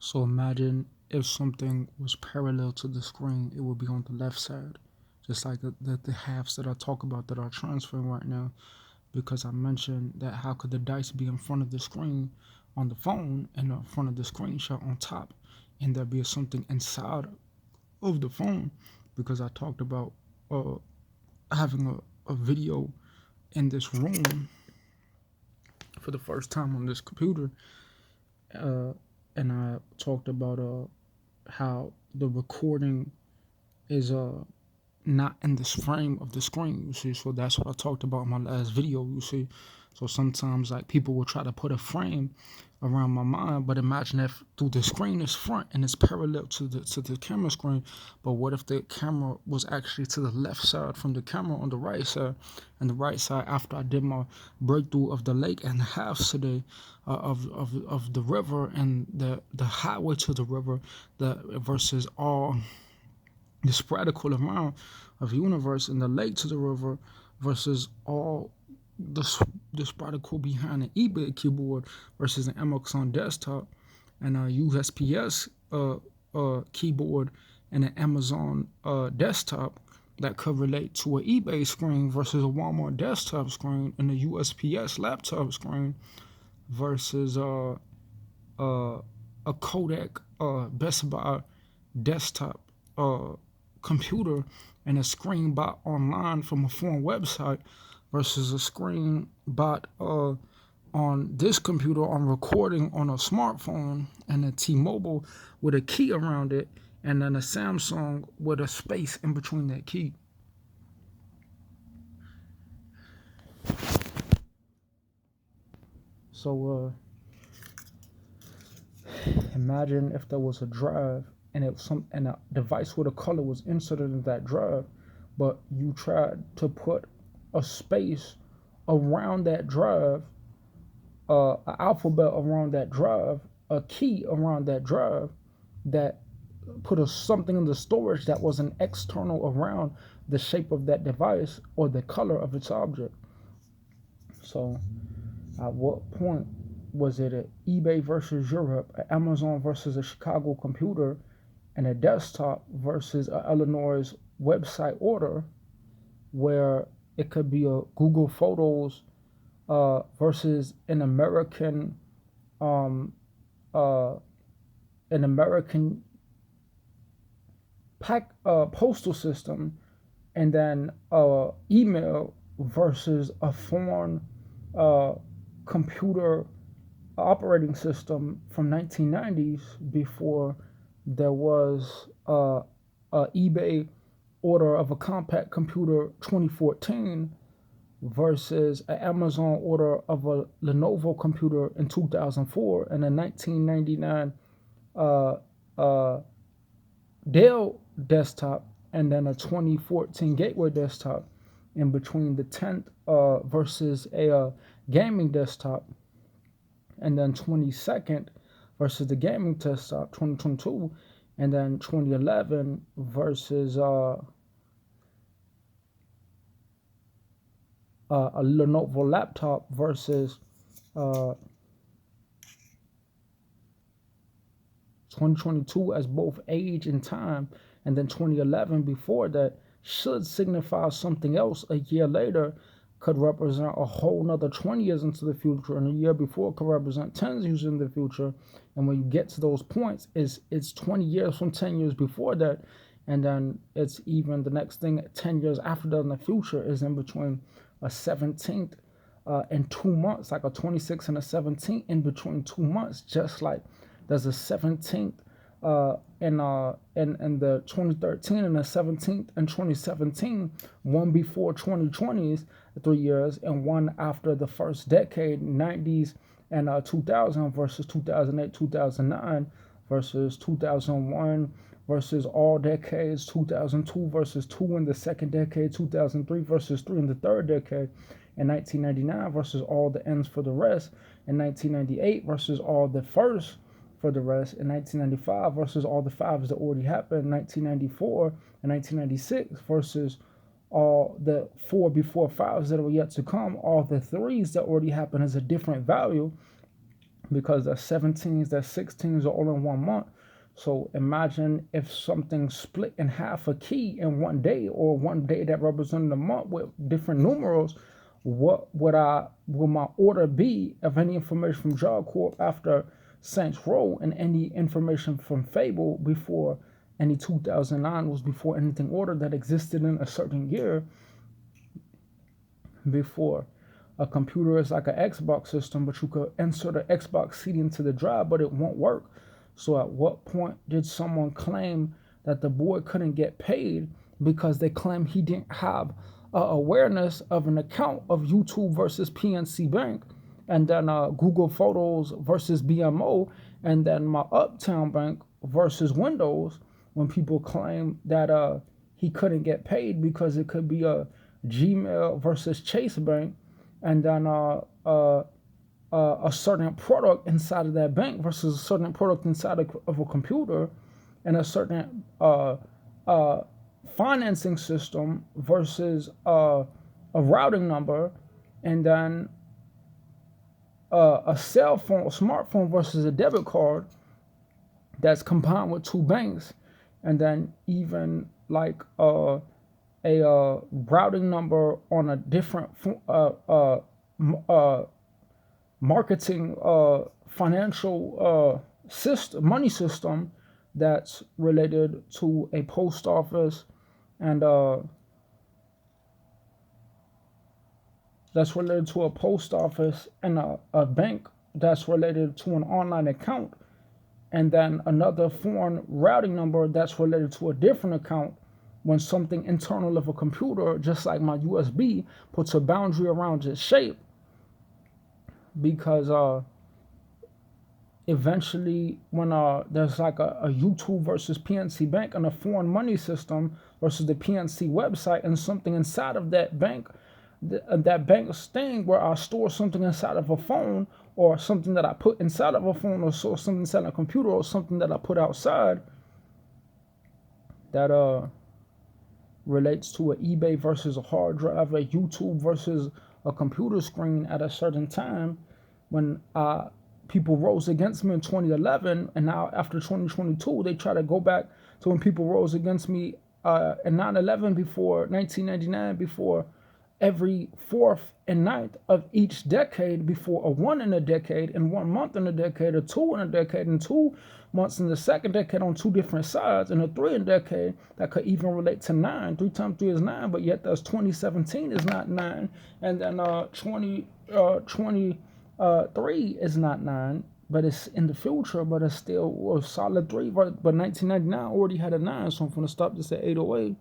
So imagine if something was parallel to the screen, it would be on the left side, just like the halves that I talk about that are transferring right now. Because I mentioned that how could the dice be in front of the screen on the phone and in front of the screenshot on top, and there be something inside of the phone? Because I talked about uh, having a video in this room for the first time on this computer, uh, and I talked about how the recording is not in this frame of the screen, you see. So that's what I talked about in my last video, you see. So sometimes like people will try to put a frame around my mind, but imagine if through the screen is front and it's parallel to the camera screen. But what if the camera was actually to the left side from the camera on the right side, and the right side after I did my breakthrough of the lake and the halves today, of the river and the highway to the river, the versus all the spradical amount of universe in the lake to the river versus all the the spradical behind an eBay keyboard versus an Amazon desktop and a USPS keyboard and an Amazon desktop that could relate to an eBay screen versus a Walmart desktop screen and a USPS laptop screen versus uh, a Kodak Best Buy desktop computer and a screen bot online from a foreign website versus a screen bot on this computer on recording on a smartphone and a T-Mobile with a key around it and then a Samsung with a space in between that key. So imagine if there was a drive and a device with a color was inserted in that drive, but you tried to put a space around that drive, an alphabet around that drive, a key around that drive that put something in the storage that was an external around the shape of that device or the color of its object. So at what point was it an eBay versus Europe, an Amazon versus a Chicago computer, and a desktop versus a Illinois website order, where it could be a Google Photos versus um, uh, an American postal system, and then email versus a foreign uh, computer operating system from 1990s before there was a eBay order of a compact computer 2014 versus an Amazon order of a Lenovo computer in 2004 and a 1999 uh, uh, Dell desktop and then a 2014 Gateway desktop in between the 10th versus a gaming desktop and then 22nd versus the gaming desktop 2022 and then 2011 versus a Lenovo laptop versus uh, 2022 as both age and time, and then 2011 before that should signify something else a year later, could represent a whole nother 20 years into the future, and a year before could represent 10 years in the future. And when you get to those points, it's 20 years from 10 years before that, and then it's even the next thing 10 years after that in the future is in between a 17th and 2 months, like a 26th and a 17th in between 2 months, just like there's a 17th in the 2013 and a 17th in 2017, one before 2020s 3 years and one after the first decade 90s and 2000 versus 2008 2009 versus 2001 versus all decades, 2002 versus 2 in the second decade, 2003 versus 3 in the third decade, and 1999 versus all the ends for the rest, and 1998 versus all the first for the rest, in 1995 versus all the fives that already happened, 1994 and 1996 versus all the four before fives that were yet to come, all the threes that already happened as a different value, because the 17s, the 16s are all in 1 month. So imagine if something split in half a key in 1 day, or 1 day that represented a month with different numerals. What would my order be of any information from Job Corp after Saints Row, and any information from Fable before any 2009 was before anything ordered that existed in a certain year before. A computer is like an Xbox system, but you could insert an Xbox CD into the drive, but it won't work. So at what point did someone claim that the boy couldn't get paid because they claim he didn't have awareness of an account of YouTube versus PNC Bank, and then Google Photos versus BMO, and then my Uptown Bank versus Windows, when people claim that he couldn't get paid because it could be a Gmail versus Chase Bank, and then a certain product inside of that bank versus a certain product inside of a computer, and a certain financing system versus a routing number, and then a cell phone, a smartphone versus a debit card that's combined with two banks, and then even like a routing number on a different marketing financial system, money system, that's related to a post office, and that's related to a post office, and a bank that's related to an online account, and then another foreign routing number that's related to a different account, when something internal of a computer, just like my USB, puts a boundary around its shape, because eventually when there's like a YouTube versus PNC Bank and a foreign money system versus the PNC website, and something inside of that bank, that bank's thing, where I store something inside of a phone, or something that I put inside of a phone, or store something inside of a computer, or something that I put outside, that relates to an eBay versus a hard drive, a YouTube versus a computer screen at a certain time, when people rose against me in 2011, and now after 2022 they try to go back to when people rose against me in 9/11, before 1999, before every fourth and ninth of each decade, before a 1 in a decade, and 1 month in a decade, a 2 in a decade, and 2 months in the second decade on two different sides, and a 3 in a decade that could even relate to 9. 3 times 3 is 9, but yet that's 2017 is not 9, and then 2023 is not 9, but it's in the future, but it's still a solid 3. But 1999 already had a 9, so I'm going to stop this at 808.